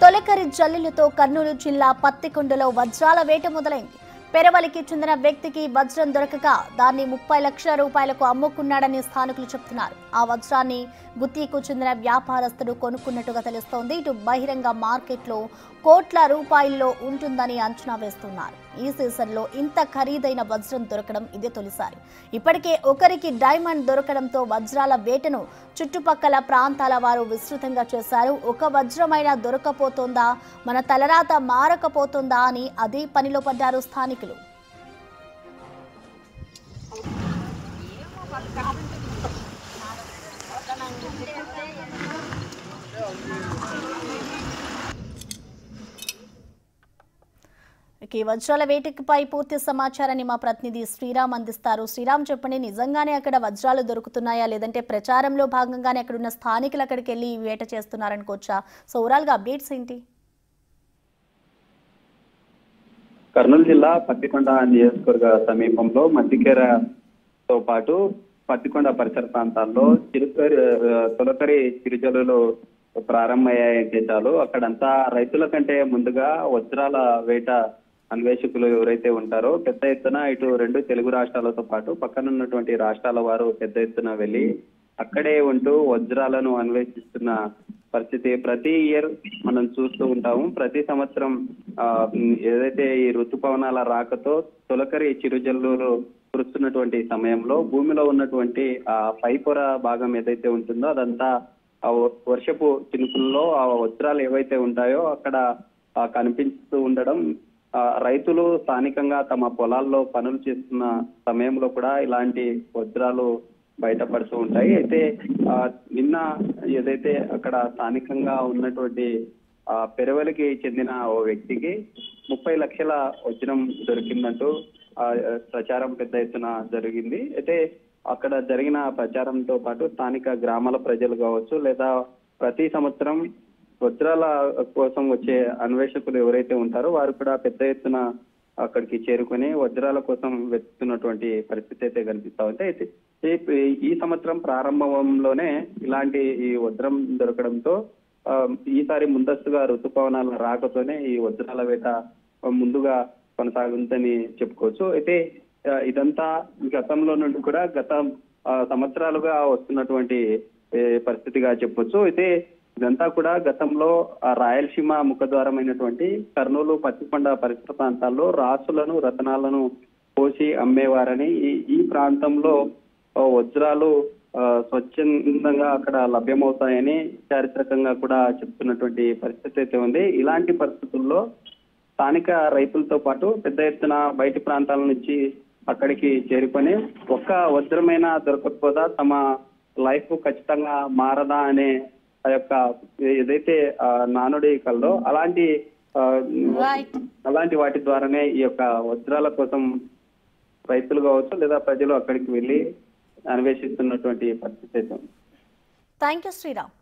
తొలకరి జల్లులతో కర్నూలు జిల్లా పత్తికొండలో వజ్రాల వేట మొదలైంది. పెరవలికి చెందిన వ్యక్తికి వజ్రం దొరకక దాన్ని 30 లక్షల రూపాయలకు అమ్ముకున్నాడని స్థానికులు చెబుతున్నారు. ఆ వజ్రాన్ని గుత్తికు చెందిన వ్యాపారస్తుడు కొనుక్కున్నట్టుగా తెలుస్తోంది. ఇటు బహిరంగ మార్కెట్లో కోట్ల రూపాయల్లో ఉంటుందని అంచనా వేస్తున్నారు. ఈ సీజన్లో ఇంత ఖరీదైన వజ్రం దొరకడం ఇదే తొలిసారి. ఇప్పటికే ఒకరికి డైమండ్ దొరకడంతో వజ్రాల వేటను చుట్టుపక్కల ప్రాంతాల వారు విస్తృతంగా చేశారు. ఒక వజ్రమైనా దొరకపోతుందా, మన తలరాత మారకపోతుందా అని అదే పనిలో పడ్డారు స్థానికులు. ఈ వజ్రాల వేటపై పూర్తి సమాచారాన్ని మా ప్రతినిధి శ్రీరామ్ అందిస్తారు. శ్రీరామ్, చెప్పండి, నిజంగానే అక్కడ వజ్రాలు దొరుకుతున్నాయా, లేదంటే ప్రచారంలో భాగంగానే అక్కడ ఉన్న స్థానికులు అక్కడికి వెళ్ళి వేట చేస్తున్నారనుకోవచ్చా? సో ఓవరాల్ గా అప్డేట్స్ ఏంటి? కర్నూలు జిల్లా పత్తికొండ నియోజకవర్గ సమీపంలో మద్దికేరతో పాటు పత్తికొండ పరిసర ప్రాంతాల్లో తొలకరి చిరుజల్లులు ప్రారంభమయ్యాయంటే చాలు అక్కడంతా రైతుల కంటే ముందుగా వజ్రాల వేట అన్వేషకులు ఎవరైతే ఉంటారో పెద్ద ఎత్తున ఇటు రెండు తెలుగు రాష్ట్రాలతో పాటు పక్కనున్నటువంటి రాష్ట్రాల వారు పెద్ద ఎత్తున వెళ్ళి అక్కడే ఉంటూ వజ్రాలను అన్వేషిస్తున్న పరిస్థితి ప్రతి ఇయర్ మనం చూస్తూ ఉంటాము. ప్రతి సంవత్సరం ఏదైతే ఈ ఋతుపవనాల రాకతో తొలకరి చిరుజల్లులు కురుస్తున్నటువంటి సమయంలో భూమిలో ఉన్నటువంటి ఆ పైపొర భాగం ఏదైతే ఉంటుందో అదంతా ఆ వర్షపు చినుకుల్లో ఆ వజ్రాలు ఏవైతే ఉంటాయో అక్కడ కనిపిస్తూ ఉండడం, రైతులు స్థానికంగా తమ పొలాల్లో పనులు చేస్తున్న సమయంలో కూడా ఇలాంటి వజ్రాలు బయటపడుతూ ఉంటాయి. అయితే నిన్న ఏదైతే అక్కడ స్థానికంగా ఉన్నటువంటి పెరవలికి చెందిన ఓ వ్యక్తికి 30 లక్షల వజ్రం దొరికిందంటూ ప్రచారం పెద్ద ఎత్తున జరిగింది. అయితే అక్కడ జరిగిన ప్రచారంతో పాటు స్థానిక గ్రామాల ప్రజలు కావచ్చు, లేదా ప్రతి సంవత్సరం వజ్రాల కోసం వచ్చే అన్వేషకులు ఎవరైతే ఉంటారో వారు కూడా పెద్ద ఎత్తున అక్కడికి చేరుకొని వజ్రాల కోసం వెతుకుతున్నటువంటి పరిస్థితి అయితే కనిపిస్తా ఉంది. అయితే ఈ సంవత్సరం ప్రారంభంలోనే ఇలాంటి ఈ వజ్రం దొరకడంతో ఈసారి ముందస్తుగా ఋతుపవనాల రాకతోనే ఈ వజ్రాల వేట ముందుగా కొనసాగుతుందని చెప్పుకోవచ్చు. అయితే ఇదంతా గతంలో నుండి కూడా గత సంవత్సరాలుగా వస్తున్నటువంటి పరిస్థితిగా చెప్పొచ్చు. అయితే ఇదంతా కూడా గతంలో రాయలసీమ ముఖద్వారమైనటువంటి కర్నూలు పత్తికొండ పరిసర ప్రాంతాల్లో రాసులను రతనాలను పోసి అమ్మేవారని, ఈ ప్రాంతంలో వజ్రాలు స్వచ్ఛందంగా అక్కడ లభ్యమవుతాయని చారిత్రకంగా కూడా చెప్తున్నటువంటి పరిస్థితి అయితే ఉంది. ఇలాంటి పరిస్థితుల్లో స్థానిక రైతులతో పాటు పెద్ద ఎత్తున బయటి ప్రాంతాల నుంచి అక్కడికి చేరుకొని ఒక్క వజ్రమైనా దొరకకపోదా, తమ లైఫ్ ఖచ్చితంగా మారదా అనే ఆ యొక్క ఏదైతే నానుడి కలదో అలాంటి వాటి ద్వారానే ఈ యొక్క వజ్రాల కోసం రైతులు కావచ్చు లేదా ప్రజలు అక్కడికి వెళ్ళి అన్వేషిస్తున్నటువంటి పరిస్థితి అయితే ఉంది. Thank you Sriram.